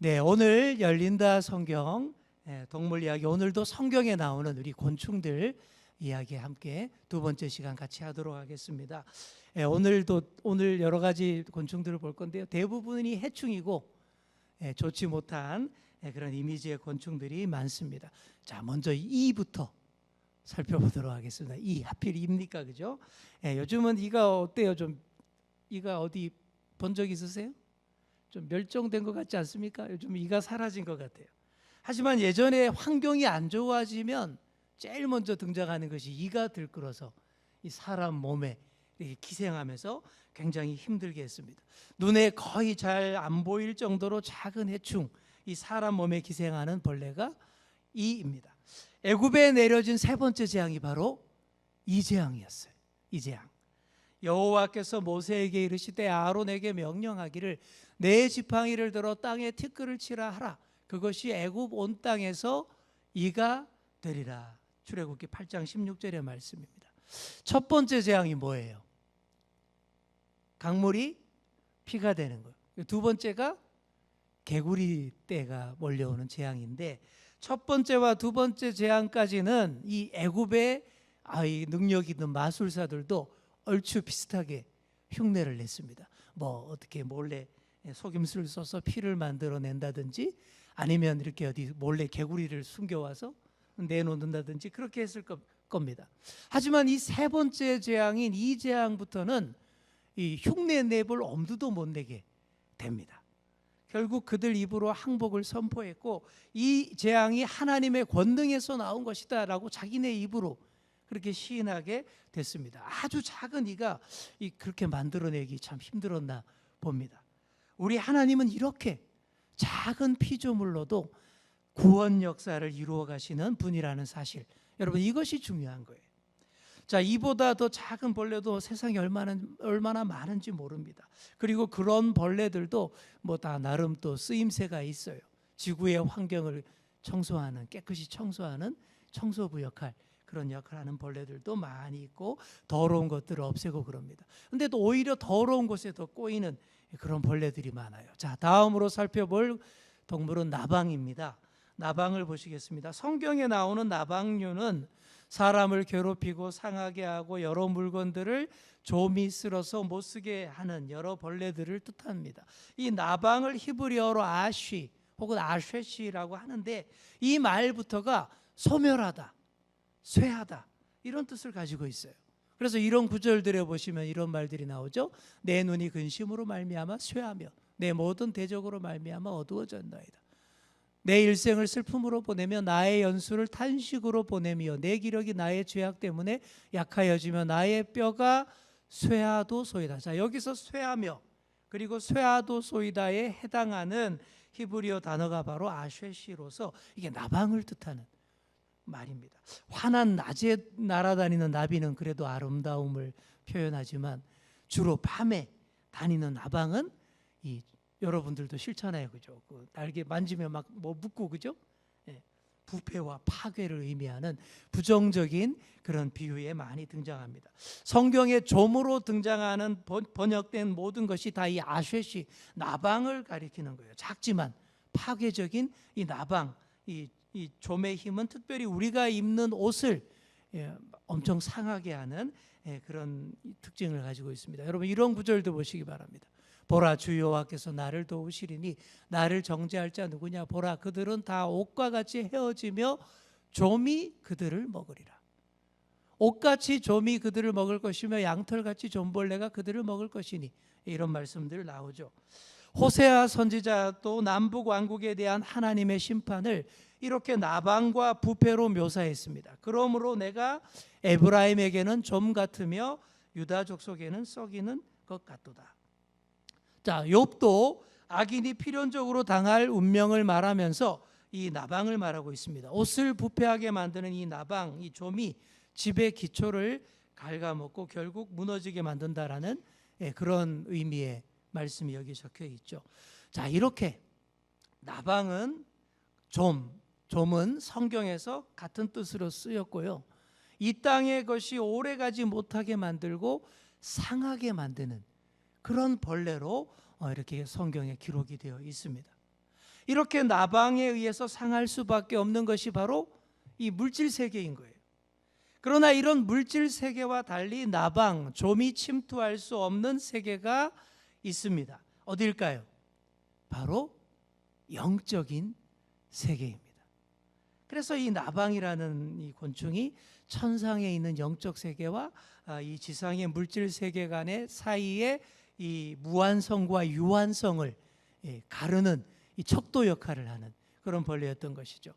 네, 오늘 열린다 성경 동물 이야기, 오늘도 성경에 나오는 우리 곤충들 이야기 함께 두 번째 시간 같이 하도록 하겠습니다. 오늘 여러 가지 곤충들을 볼 건데요. 대부분이 해충이고 좋지 못한 그런 이미지의 곤충들이 많습니다. 자, 먼저 이부터 살펴보도록 하겠습니다. 하필 입니까, 그죠? 요즘은 이가 어때요? 좀 이가 어디 본 적 있으세요? 좀 멸종된 것 같지 않습니까? 요즘 이가 사라진 것 같아요. 하지만 예전에 환경이 안 좋아지면 제일 먼저 등장하는 것이 이가 들끓어서 이 사람 몸에 이렇게 기생하면서 굉장히 힘들게 했습니다. 눈에 거의 잘 안 보일 정도로 작은 해충, 이 사람 몸에 기생하는 벌레가 이입니다. 애굽에 내려진 세 번째 재앙이 바로 이 재앙이었어요. 이 재앙. 여호와께서 모세에게 이르시되 아론에게 명령하기를 내 지팡이를 들어 땅에 티끌을 치라 하라. 그것이 애굽 온 땅에서 이가 되리라. 출애굽기 8장 16절의 말씀입니다. 첫 번째 재앙이 뭐예요? 강물이 피가 되는 거예요. 두 번째가 개구리 떼가 몰려오는 재앙인데, 첫 번째와 두 번째 재앙까지는 이 애굽의 능력 있는 마술사들도 얼추 비슷하게 흉내를 냈습니다. 뭐 어떻게 몰래 속임수를 써서 피를 만들어낸다든지, 아니면 이렇게 어디 몰래 개구리를 숨겨와서 내놓는다든지 그렇게 했을 겁니다. 하지만 이 세 번째 재앙인 이 재앙부터는 이 흉내 내볼 엄두도 못 내게 됩니다. 결국 그들 입으로 항복을 선포했고, 이 재앙이 하나님의 권능에서 나온 것이다 라고 자기네 입으로 그렇게 시인하게 됐습니다. 아주 작은 이가 그렇게 만들어내기 참 힘들었나 봅니다. 우리 하나님은 이렇게 작은 피조물로도 구원 역사를 이루어 가시는 분이라는 사실, 여러분 이것이 중요한 거예요. 자, 이보다 더 작은 벌레도 세상에 얼마나 많은지 모릅니다. 그리고 그런 벌레들도 뭐 다 나름 또 쓰임새가 있어요. 지구의 환경을 청소하는, 깨끗이 청소하는 청소부 역할, 그런 역할을 하는 벌레들도 많이 있고, 더러운 것들을 없애고 그럽니다. 근데 또 오히려 더러운 곳에 더 꼬이는 그런 벌레들이 많아요. 자, 다음으로 살펴볼 동물은 나방입니다. 나방을 보시겠습니다. 성경에 나오는 나방류는 사람을 괴롭히고 상하게 하고 여러 물건들을 좀이 쓸어서 못 쓰게 하는 여러 벌레들을 뜻합니다. 이 나방을 히브리어로 아쉬 혹은 아쉐시라고 하는데, 이 말부터가 소멸하다, 쇠하다, 이런 뜻을 가지고 있어요. 그래서 이런 구절들에 보시면 이런 말들이 나오죠. 내 눈이 근심으로 말미암아 쇠하며 내 모든 대적으로 말미암아 어두워졌나이다. 내 일생을 슬픔으로 보내며 나의 연수를 탄식으로 보내며 내 기력이 나의 죄악 때문에 약하여지며 나의 뼈가 쇠하도소이다. 자, 여기서 쇠하며 그리고 쇠하도소이다에 해당하는 히브리어 단어가 바로 아쉐시로서 이게 나방을 뜻하는 말입니다. 환한 낮에 날아다니는 나비는 그래도 아름다움을 표현하지만 주로 밤에 다니는 나방은 여러분들도 싫잖아요, 그죠? 그 날개 만지면 막 뭐 묻고, 그죠? 부패와 파괴를 의미하는 부정적인 그런 비유에 많이 등장합니다. 성경에 좀으로 등장하는 번역된 모든 것이 다 이 아쉐시, 나방을 가리키는 거예요. 작지만 파괴적인 이 나방, 이 좀의 힘은 특별히 우리가 입는 옷을 엄청 상하게 하는 그런 특징을 가지고 있습니다. 여러분 이런 구절도 보시기 바랍니다. 보라, 주 여호와께서 나를 도우시리니 나를 정죄할 자 누구냐? 보라, 그들은 다 옥과 같이 헤어지며 좀이 그들을 먹으리라. 옥같이 좀이 그들을 먹을 것이며 양털같이 좀벌레가 그들을 먹을 것이니, 이런 말씀들 나오죠. 호세아 선지자도 남북 왕국에 대한 하나님의 심판을 이렇게 나방과 부패로 묘사했습니다. 그러므로 내가 에브라임에게는 좀 같으며 유다 족속에는 썩이는 것 같도다. 자, 욥도 악인이 필연적으로 당할 운명을 말하면서 이 나방을 말하고 있습니다. 옷을 부패하게 만드는 이 나방, 이 좀이 집의 기초를 갉아먹고 결국 무너지게 만든다라는 그런 의미의 말씀이 여기 적혀 있죠. 자, 이렇게 나방은 좀은 성경에서 같은 뜻으로 쓰였고요. 이 땅의 것이 오래가지 못하게 만들고 상하게 만드는 그런 벌레로 이렇게 성경에 기록이 되어 있습니다. 이렇게 나방에 의해서 상할 수밖에 없는 것이 바로 이 물질 세계인 거예요. 그러나 이런 물질 세계와 달리 나방, 좀이 침투할 수 없는 세계가 있습니다. 어딜까요? 바로 영적인 세계입니다. 그래서 이 나방이라는 이 곤충이 천상에 있는 영적 세계와 이 지상의 물질 세계 간의 사이에 이 무한성과 유한성을 가르는 이 척도 역할을 하는 그런 벌레였던 것이죠.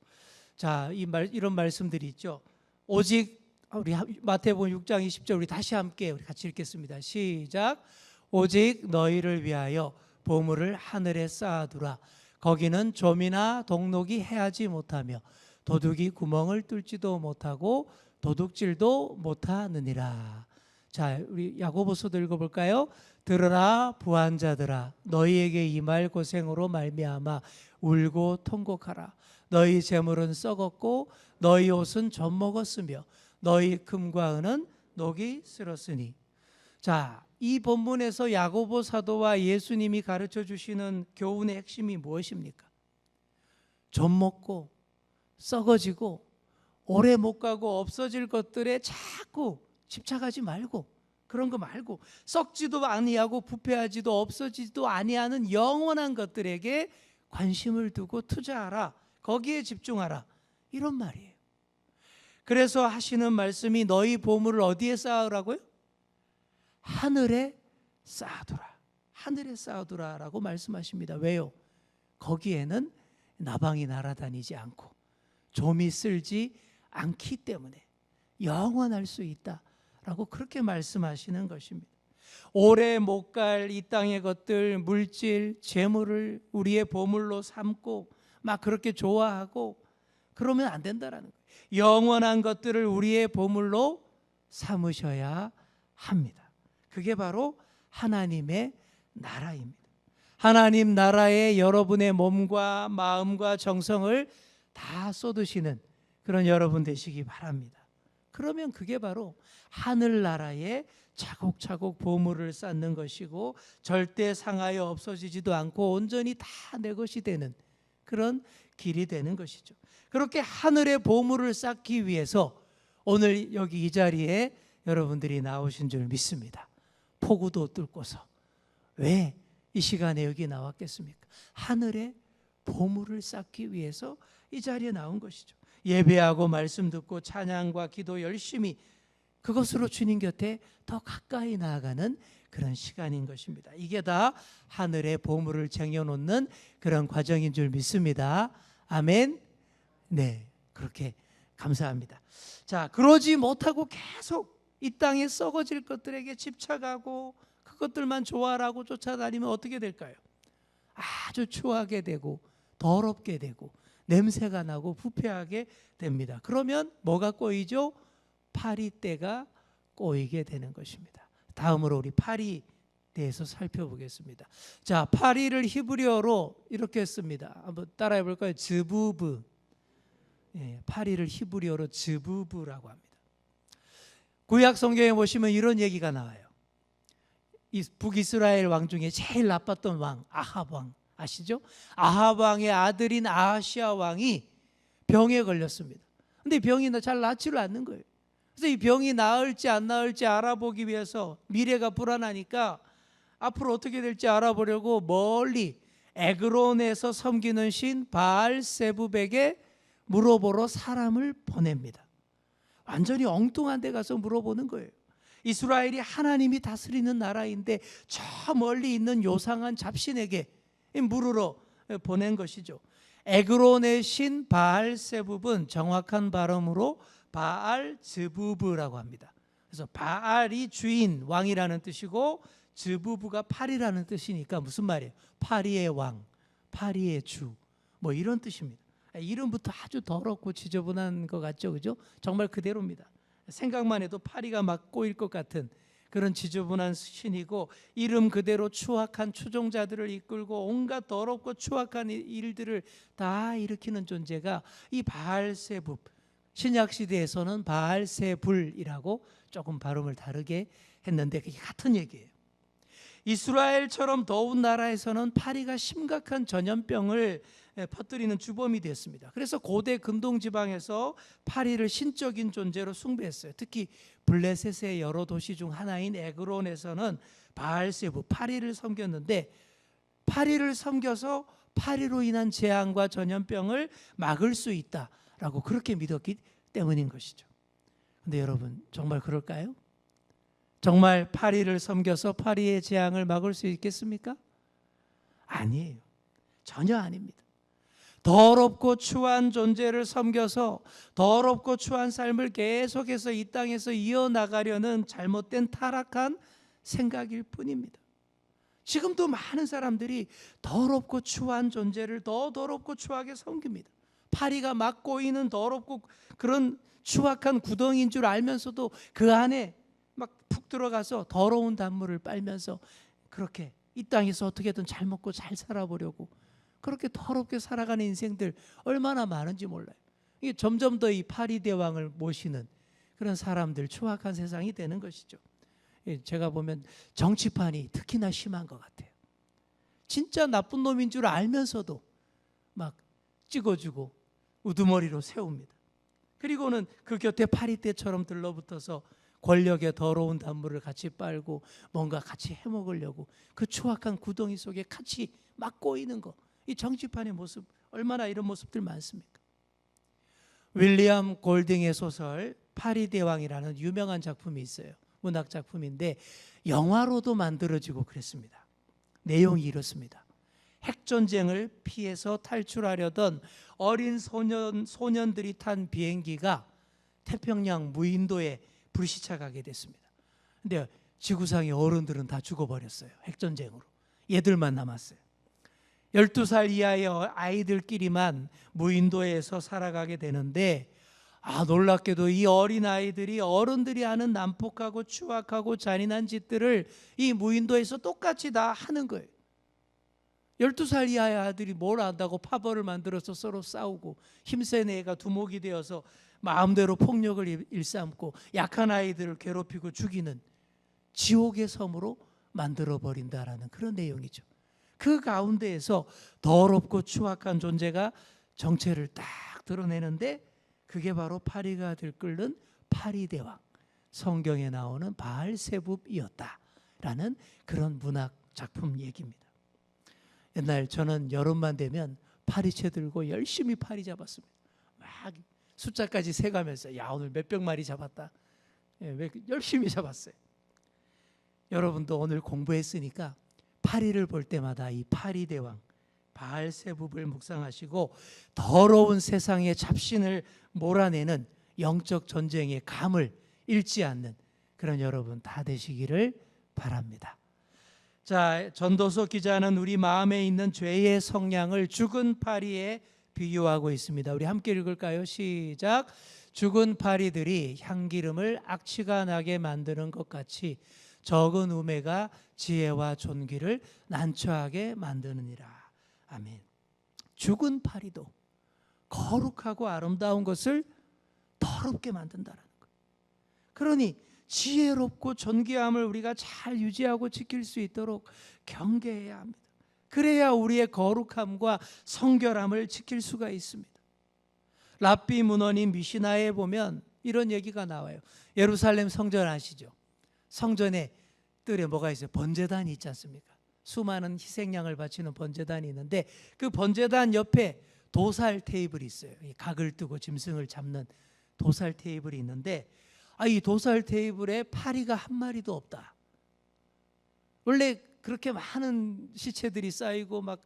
자, 이런 말씀들이 있죠. 오직 우리 마태복음 6장 20절 우리 다시 함께 우리 같이 읽겠습니다. 시작. 오직 너희를 위하여 보물을 하늘에 쌓아두라. 거기는 좀이나 동록이 해하지 못하며 도둑이 구멍을 뚫지도 못하고 도둑질도 못하느니라. 자, 우리 야고보서도 읽어볼까요? 들으라 부한자들아, 너희에게 임할 고생으로 말미암아 울고 통곡하라. 너희 재물은 썩었고 너희 옷은 좀 먹었으며 너희 금과 은은 녹이 슬었으니. 자, 이 본문에서 야고보 사도와 예수님이 가르쳐 주시는 교훈의 핵심이 무엇입니까? 좀 먹고 썩어지고 오래 못 가고 없어질 것들에 자꾸 집착하지 말고, 그런 거 말고 썩지도 아니하고 부패하지도 없어지지도 아니하는 영원한 것들에게 관심을 두고 투자하라. 거기에 집중하라. 이런 말이에요. 그래서 하시는 말씀이 너희 보물을 어디에 쌓으라고요? 하늘에 쌓아두라. 하늘에 쌓아두라라고 말씀하십니다. 왜요? 거기에는 나방이 날아다니지 않고 좀이 쓸지 않기 때문에 영원할 수 있다라고 그렇게 말씀하시는 것입니다. 오래 못 갈 이 땅의 것들, 물질, 재물을 우리의 보물로 삼고 막 그렇게 좋아하고 그러면 안 된다라는 거예요. 영원한 것들을 우리의 보물로 삼으셔야 합니다. 그게 바로 하나님의 나라입니다. 하나님 나라에 여러분의 몸과 마음과 정성을 다 쏟으시는 그런 여러분 되시기 바랍니다. 그러면 그게 바로 하늘나라에 차곡차곡 보물을 쌓는 것이고 절대 상하여 없어지지도 않고 온전히 다 내 것이 되는 그런 길이 되는 것이죠. 그렇게 하늘의 보물을 쌓기 위해서 오늘 여기 이 자리에 여러분들이 나오신 줄 믿습니다. 폭우도 뚫고서. 왜 이 시간에 여기 나왔겠습니까? 하늘의 보물을 쌓기 위해서 이 자리에 나온 것이죠. 예배하고 말씀 듣고 찬양과 기도 열심히, 그것으로 주님 곁에 더 가까이 나아가는 그런 시간인 것입니다. 이게 다 하늘의 보물을 쟁여놓는 그런 과정인 줄 믿습니다. 아멘. 네, 그렇게 감사합니다. 자, 그러지 못하고 계속 이 땅에 썩어질 것들에게 집착하고 그것들만 좋아하라고 쫓아다니면 어떻게 될까요? 아주 추하게 되고 더럽게 되고 냄새가 나고 부패하게 됩니다. 그러면 뭐가 꼬이죠? 파리떼가 꼬이게 되는 것입니다. 다음으로 우리 파리 대해서 살펴보겠습니다. 자, 파리를 히브리어로 이렇게 했습니다. 한번 따라해 볼까요? 즈부브. 예, 파리를 히브리어로 즈부브라고 합니다. 구약 성경에 보시면 이런 얘기가 나와요. 이 북이스라엘 왕 중에 제일 나빴던 왕 아합 왕 아시죠? 아합 왕의 아들인 아하시아 왕이 병에 걸렸습니다. 근데 병이 잘 낫지를 않는 거예요. 그래서 이 병이 나을지 안 나을지 알아보기 위해서 미래가 불안하니까 앞으로 어떻게 될지 알아보려고 멀리 에그론에서 섬기는 신 바알세붑에게 물어보러 사람을 보냅니다. 완전히 엉뚱한 데 가서 물어보는 거예요. 이스라엘이 하나님이 다스리는 나라인데 저 멀리 있는 요상한 잡신에게 물으러 보낸 것이죠. 에그론의 신 바알세붑은 정확한 발음으로 바알즈부브라고 합니다. 그래서 바알이 주인, 왕이라는 뜻이고 즈부브가 파리라는 뜻이니까 무슨 말이에요? 파리의 왕, 파리의 주, 뭐 이런 뜻입니다. 이름부터 아주 더럽고 지저분한 것 같죠, 그죠? 정말 그대로입니다. 생각만 해도 파리가 막 꼬일 것 같은 그런 지저분한 신이고, 이름 그대로 추악한 추종자들을 이끌고 온갖 더럽고 추악한 일들을 다 일으키는 존재가 이 바알세붑, 신약시대에서는 바알세불이라고 조금 발음을 다르게 했는데 그게 같은 얘기예요. 이스라엘처럼 더운 나라에서는 파리가 심각한 전염병을 퍼뜨리는 주범이 됐습니다. 그래서 고대 근동 지방에서 파리를 신적인 존재로 숭배했어요. 특히 블레셋의 여러 도시 중 하나인 에그론에서는 바알세부 파리를 섬겼는데, 파리를 섬겨서 파리로 인한 재앙과 전염병을 막을 수 있다라고 그렇게 믿었기 때문인 것이죠. 근데 여러분, 정말 그럴까요? 정말 파리를 섬겨서 파리의 재앙을 막을 수 있겠습니까? 아니에요. 전혀 아닙니다. 더럽고 추한 존재를 섬겨서 더럽고 추한 삶을 계속해서 이 땅에서 이어나가려는 잘못된 타락한 생각일 뿐입니다. 지금도 많은 사람들이 더럽고 추한 존재를 더 더럽고 추하게 섬깁니다. 파리가 막 꼬이는 더럽고 그런 추악한 구덩이인 줄 알면서도 그 안에 막 푹 들어가서 더러운 단물을 빨면서 그렇게 이 땅에서 어떻게든 잘 먹고 잘 살아보려고 그렇게 더럽게 살아가는 인생들 얼마나 많은지 몰라요. 이게 점점 더 이 파리 대왕을 모시는 그런 사람들, 추악한 세상이 되는 것이죠. 제가 보면 정치판이 특히나 심한 것 같아요. 진짜 나쁜 놈인 줄 알면서도 막 찍어주고 우두머리로 세웁니다. 그리고는 그 곁에 파리떼처럼 들러붙어서 권력의 더러운 단물을 같이 빨고 뭔가 같이 해먹으려고 그 추악한 구덩이 속에 같이 막 꼬이는 거, 이 정치판의 모습, 얼마나 이런 모습들 많습니까? 윌리엄 골딩의 소설 파리대왕이라는 유명한 작품이 있어요. 문학 작품인데 영화로도 만들어지고 그랬습니다. 내용이 이렇습니다. 핵전쟁을 피해서 탈출하려던 어린 소년들이 탄 비행기가 태평양 무인도에 불시착하게 됐습니다. 근데 지구상의 어른들은 다 죽어버렸어요. 핵전쟁으로. 얘들만 남았어요. 12살 이하의 아이들끼리만 무인도에서 살아가게 되는데, 놀랍게도 이 어린아이들이 어른들이 하는 난폭하고 추악하고 잔인한 짓들을 이 무인도에서 똑같이 다 하는 거예요. 12살 이하의 아들이 뭘 안다고 파벌을 만들어서 서로 싸우고 힘센 애가 두목이 되어서 마음대로 폭력을 일삼고 약한 아이들을 괴롭히고 죽이는 지옥의 섬으로 만들어버린다라는 그런 내용이죠. 그 가운데에서 더럽고 추악한 존재가 정체를 딱 드러내는데 그게 바로 파리가 들끓는 파리대왕, 성경에 나오는 바알세붑이었다라는 그런 문학 작품 얘기입니다. 옛날 저는 여름만 되면 파리채 들고 열심히 파리 잡았습니다. 막 숫자까지 세가면서 야 오늘 몇백 마리 잡았다. 열심히 잡았어요. 여러분도 오늘 공부했으니까 파리를 볼 때마다 이 파리대왕 바알세붑을 묵상하시고 더러운 세상의 잡신을 몰아내는 영적 전쟁의 감을 잃지 않는 그런 여러분 다 되시기를 바랍니다. 자, 전도서 기자는 우리 마음에 있는 죄의 성량을 죽은 파리에 비유하고 있습니다. 우리 함께 읽을까요? 시작. 죽은 파리들이 향기름을 악취가 나게 만드는 것 같이 적은 우매가 지혜와 존귀를 난처하게 만드느니라. 아멘. 죽은 파리도 거룩하고 아름다운 것을 더럽게 만든다는 거예요. 그러니 지혜롭고 존귀함을 우리가 잘 유지하고 지킬 수 있도록 경계해야 합니다. 그래야 우리의 거룩함과 성결함을 지킬 수가 있습니다. 랍비 문헌인 미시나에 보면 이런 얘기가 나와요. 예루살렘 성전 아시죠? 성전에 뜰에 뭐가 있어요? 번제단이 있지 않습니까? 수많은 희생양을 바치는 번제단이 있는데 그 번제단 옆에 도살 테이블이 있어요. 각을 뜨고 짐승을 잡는 도살 테이블이 있는데 이 도살 테이블에 파리가 한 마리도 없다. 원래 그렇게 많은 시체들이 쌓이고 막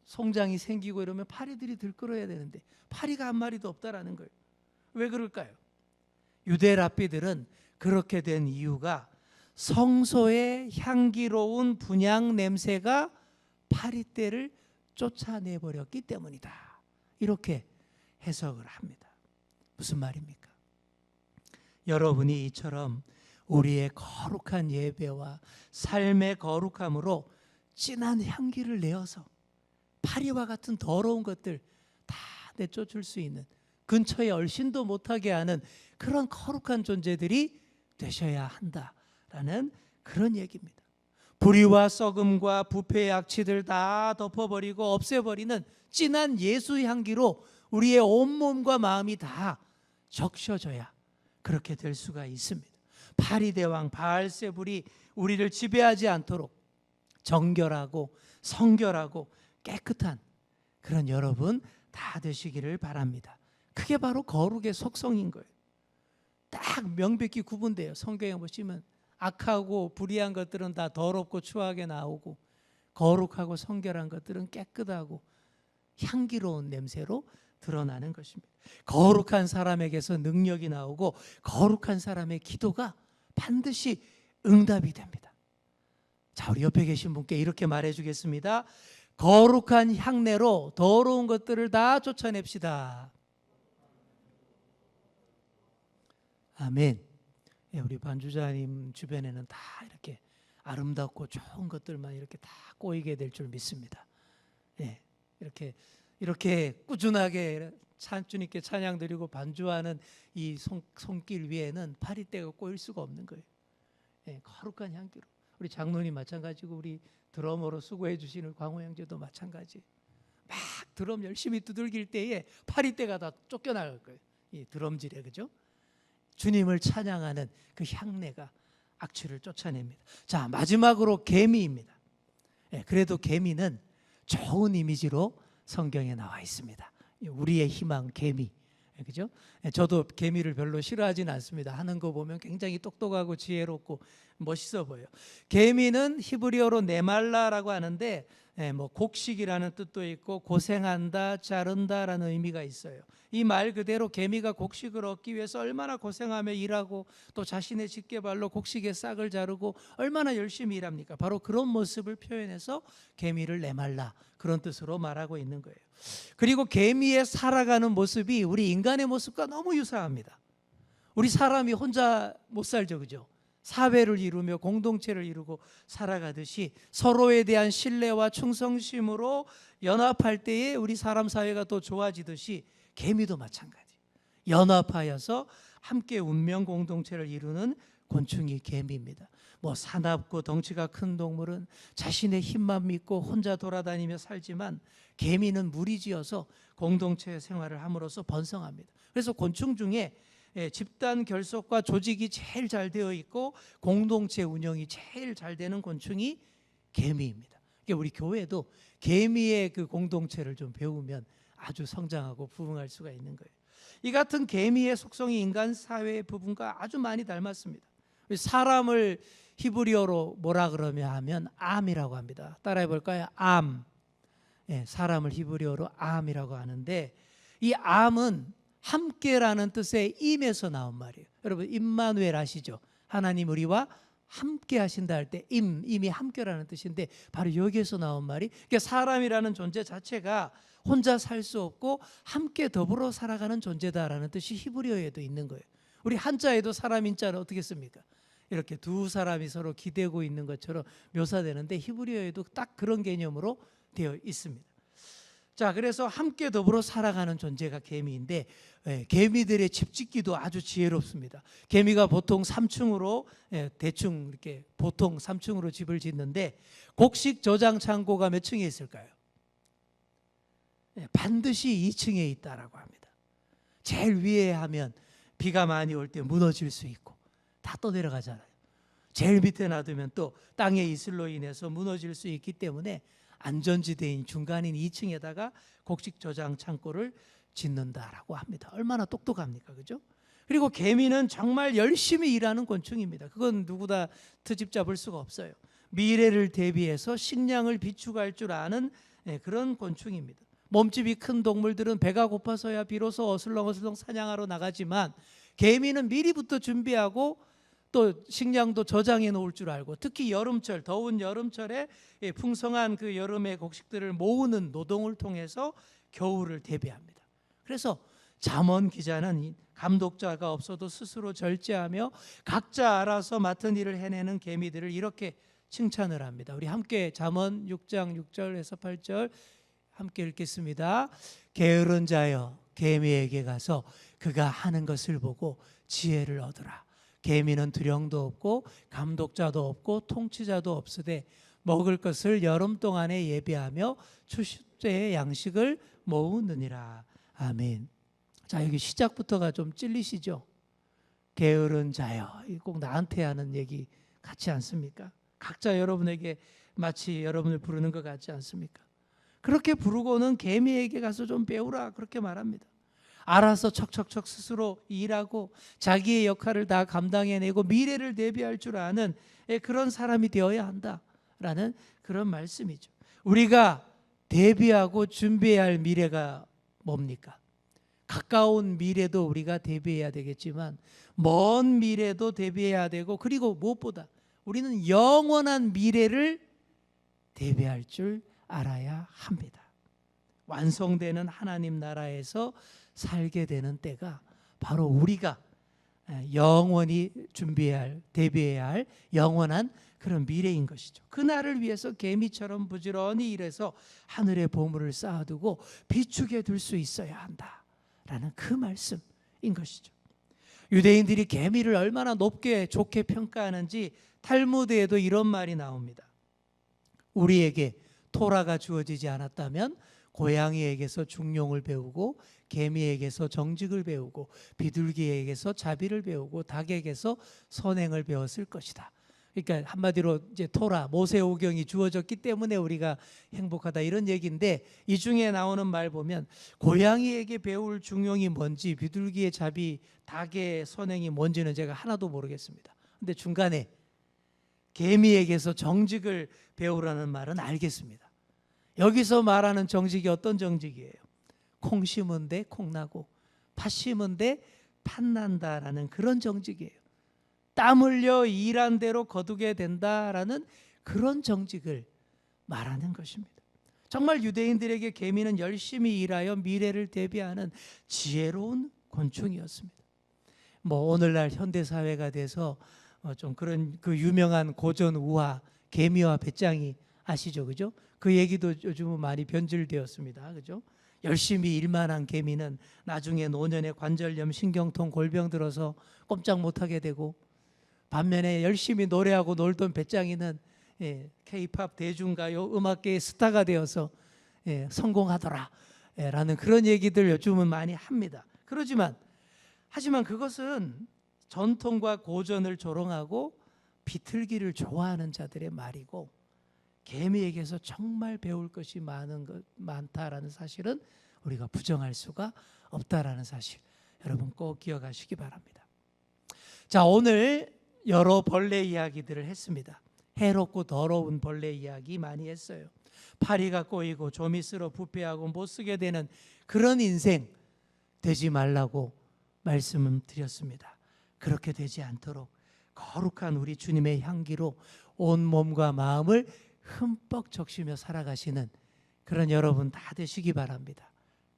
송장이 생기고 이러면 파리들이 들끓어야 되는데 파리가 한 마리도 없다라는 거예요. 왜 그럴까요? 유대 랍비들은 그렇게 된 이유가 성소의 향기로운 분향 냄새가 파리떼를 쫓아내버렸기 때문이다. 이렇게 해석을 합니다. 무슨 말입니까? 여러분이 이처럼 우리의 거룩한 예배와 삶의 거룩함으로 진한 향기를 내어서 파리와 같은 더러운 것들 다 내쫓을 수 있는, 근처에 얼씬도 못하게 하는 그런 거룩한 존재들이 되셔야 한다라는 그런 얘기입니다. 불의와 썩음과 부패의 악취들 다 덮어버리고 없애버리는 진한 예수 향기로 우리의 온몸과 마음이 다 적셔져야 그렇게 될 수가 있습니다. 바리대왕 바알세불이 우리를 지배하지 않도록 정결하고 성결하고 깨끗한 그런 여러분 다 되시기를 바랍니다. 그게 바로 거룩의 속성인 거예요. 딱 명백히 구분돼요. 성경에 보시면 악하고 불의한 것들은 다 더럽고 추하게 나오고 거룩하고 성결한 것들은 깨끗하고 향기로운 냄새로 드러나는 것입니다. 거룩한 사람에게서 능력이 나오고 거룩한 사람의 기도가 반드시 응답이 됩니다. 자, 우리 옆에 계신 분께 이렇게 말해주겠습니다. 거룩한 향내로 더러운 것들을 다 쫓아냅시다. 아멘. 우리 반주자님 주변에는 다 이렇게 아름답고 좋은 것들만 이렇게 다 꼬이게 될 줄 믿습니다. 이렇게 꾸준하게 주님께 찬양 드리고 반주하는 이 손길 위에는 파리떼가 꼬일 수가 없는 거예요. 거룩한 향기로. 우리 장로님 마찬가지고 우리 드러머로 수고해 주시는 광호 형제도 마찬가지. 막 드럼 열심히 두들길 때에 파리떼가 다 쫓겨나갈 거예요. 이 드럼질에, 그죠? 주님을 찬양하는 그 향내가 악취를 쫓아냅니다. 자, 마지막으로 개미입니다. 그래도 개미는 좋은 이미지로 성경에 나와 있습니다. 우리의 희망 개미, 그죠? 저도 개미를 별로 싫어하지는 않습니다. 하는 거 보면 굉장히 똑똑하고 지혜롭고 멋있어 보여요. 개미는 히브리어로 네말라라고 하는데 뭐 곡식이라는 뜻도 있고 고생한다, 자른다라는 의미가 있어요. 이 말 그대로 개미가 곡식을 얻기 위해서 얼마나 고생하며 일하고 또 자신의 집게발로 곡식의 싹을 자르고 얼마나 열심히 일합니까? 바로 그런 모습을 표현해서 개미를 네말라 그런 뜻으로 말하고 있는 거예요. 그리고 개미의 살아가는 모습이 우리 인간의 모습과 너무 유사합니다. 우리 사람이 혼자 못 살죠, 그죠? 사회를 이루며 공동체를 이루고 살아가듯이 서로에 대한 신뢰와 충성심으로 연합할 때에 우리 사람 사회가 더 좋아지듯이 개미도 마찬가지. 연합하여서 함께 운명 공동체를 이루는 곤충이 개미입니다. 뭐 사납고 덩치가 큰 동물은 자신의 힘만 믿고 혼자 돌아다니며 살지만 개미는 무리지어서 공동체 생활을 함으로써 번성합니다. 그래서 곤충 중에 집단 결속과 조직이 제일 잘 되어 있고 공동체 운영이 제일 잘 되는 곤충이 개미입니다. 그러니까 우리 교회도 개미의 그 공동체를 좀 배우면 아주 성장하고 부흥할 수가 있는 거예요. 이 같은 개미의 속성이 인간 사회의 부분과 아주 많이 닮았습니다. 사람을 히브리어로 뭐라 그러냐 하면 암이라고 합니다. 따라해 볼까요? 암. 사람을 히브리어로 암이라고 하는데 이 암은 함께라는 뜻의 임에서 나온 말이에요. 여러분 임마누엘 아시죠? 하나님 우리와 함께 하신다 할 때 임이 함께라는 뜻인데 바로 여기에서 나온 말이 그러니까 사람이라는 존재 자체가 혼자 살 수 없고 함께 더불어 살아가는 존재다라는 뜻이 히브리어에도 있는 거예요. 우리 한자에도 사람 인자는 어떻게 씁니까? 이렇게 두 사람이 서로 기대고 있는 것처럼 묘사되는데 히브리어에도 딱 그런 개념으로 되어 있습니다. 자, 그래서 함께 더불어 살아가는 존재가 개미인데 개미들의 집 짓기도 아주 지혜롭습니다. 개미가 보통 3층으로 대충 이렇게 보통 3층으로 집을 짓는데 곡식 저장 창고가 몇 층에 있을까요? 반드시 2층에 있다라고 합니다. 제일 위에 하면 비가 많이 올 때 무너질 수 있고 다 떠내려가잖아요. 제일 밑에 놔두면 또 땅의 이슬로 인해서 무너질 수 있기 때문에 안전지대인 중간인 2층에다가 곡식 저장 창고를 짓는다라고 합니다. 얼마나 똑똑합니까, 그죠? 그리고 개미는 정말 열심히 일하는 곤충입니다. 그건 누구나 트집 잡을 수가 없어요. 미래를 대비해서 식량을 비축할 줄 아는 그런 곤충입니다. 몸집이 큰 동물들은 배가 고파서야 비로소 어슬렁어슬렁 사냥하러 나가지만 개미는 미리부터 준비하고 또 식량도 저장해 놓을 줄 알고 특히 여름철 더운 여름철에 풍성한 그 여름의 곡식들을 모으는 노동을 통해서 겨울을 대비합니다. 그래서 잠언 기자는 감독자가 없어도 스스로 절제하며 각자 알아서 맡은 일을 해내는 개미들을 이렇게 칭찬을 합니다. 우리 함께 잠언 6장 6절에서 8절 함께 읽겠습니다. 게으른 자여 개미에게 가서 그가 하는 것을 보고 지혜를 얻으라. 개미는 두령도 없고 감독자도 없고 통치자도 없으되 먹을 것을 여름 동안에 예비하며 추수때의 양식을 모으느니라. 아멘. 자, 여기 시작부터가 좀 찔리시죠? 게으른 자여. 꼭 나한테 하는 얘기 같지 않습니까? 각자 여러분에게 마치 여러분을 부르는 것 같지 않습니까? 그렇게 부르고는 개미에게 가서 좀 배우라 그렇게 말합니다. 알아서 척척척 스스로 일하고 자기의 역할을 다 감당해내고 미래를 대비할 줄 아는 그런 사람이 되어야 한다라는 그런 말씀이죠. 우리가 대비하고 준비해야 할 미래가 뭡니까? 가까운 미래도 우리가 대비해야 되겠지만 먼 미래도 대비해야 되고, 그리고 무엇보다 우리는 영원한 미래를 대비할 줄 알아야 합니다. 완성되는 하나님 나라에서 살게 되는 때가 바로 우리가 영원히 준비해야 할, 대비해야 할 영원한 그런 미래인 것이죠. 그날을 위해서 개미처럼 부지런히 일해서 하늘의 보물을 쌓아두고 비축해 둘 수 있어야 한다라는 그 말씀인 것이죠. 유대인들이 개미를 얼마나 높게 좋게 평가하는지 탈무드에도 이런 말이 나옵니다. 우리에게 토라가 주어지지 않았다면 고양이에게서 중용을 배우고 개미에게서 정직을 배우고 비둘기에게서 자비를 배우고 닭에게서 선행을 배웠을 것이다. 그러니까 한마디로 이제 토라, 모세오경이 주어졌기 때문에 우리가 행복하다 이런 얘기인데, 이 중에 나오는 말 보면 고양이에게 배울 중용이 뭔지 비둘기의 자비, 닭의 선행이 뭔지는 제가 하나도 모르겠습니다. 근데 중간에 개미에게서 정직을 배우라는 말은 알겠습니다. 여기서 말하는 정직이 어떤 정직이에요? 콩 심은 데 콩 나고 팥 심은 데 팥 난다라는 그런 정직이에요. 땀 흘려 일한 대로 거두게 된다라는 그런 정직을 말하는 것입니다. 정말 유대인들에게 개미는 열심히 일하여 미래를 대비하는 지혜로운 곤충이었습니다. 뭐 오늘날 현대 사회가 돼서 좀 그런 그 유명한 고전 우화 개미와 배짱이 아시죠, 그죠? 그 얘기도 요즘은 많이 변질되었습니다, 그죠? 열심히 일만 한 개미는 나중에 노년에 관절염, 신경통, 골병 들어서 꼼짝 못하게 되고, 반면에 열심히 노래하고 놀던 배짱이는 K-팝 대중가요 음악계의 스타가 되어서 성공하더라 라는 그런 얘기들 요즘은 많이 합니다. 하지만 그것은 전통과 고전을 조롱하고 비틀기를 좋아하는 자들의 말이고, 개미에게서 정말 배울 것이 많다라는 사실은 우리가 부정할 수가 없다라는 사실, 여러분 꼭 기억하시기 바랍니다. 자, 오늘 여러 벌레 이야기들을 했습니다. 해롭고 더러운 벌레 이야기 많이 했어요. 파리가 꼬이고 조미스러 부패하고 못쓰게 되는 그런 인생 되지 말라고 말씀을 드렸습니다. 그렇게 되지 않도록 거룩한 우리 주님의 향기로 온 몸과 마음을 흠뻑 적시며 살아가시는 그런 여러분 다 되시기 바랍니다.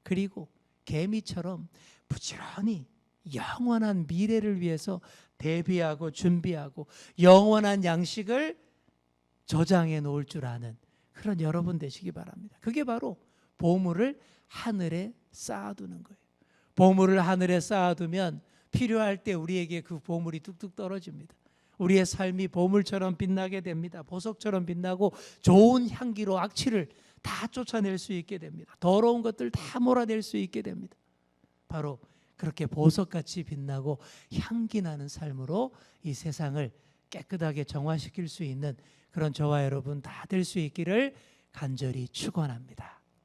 그리고 개미처럼 부지런히 영원한 미래를 위해서 대비하고 준비하고 영원한 양식을 저장해 놓을 줄 아는 그런 여러분 되시기 바랍니다. 그게 바로 보물을 하늘에 쌓아두는 거예요. 보물을 하늘에 쌓아두면 필요할 때 우리에게 그 보물이 뚝뚝 떨어집니다. 우리의 삶이 보물처럼 빛나게 됩니다. 보석처럼 빛나고 좋은 향기로 악취를 다 쫓아낼 수 있게 됩니다. 더러운 것들 다 몰아낼 수 있게 됩니다. 바로 그렇게 보석같이 빛나고 향기 나는 삶으로 이 세상을 깨끗하게 정화시킬 수 있는 그런 저와 여러분 다 될 수 있기를 간절히 축원합니다.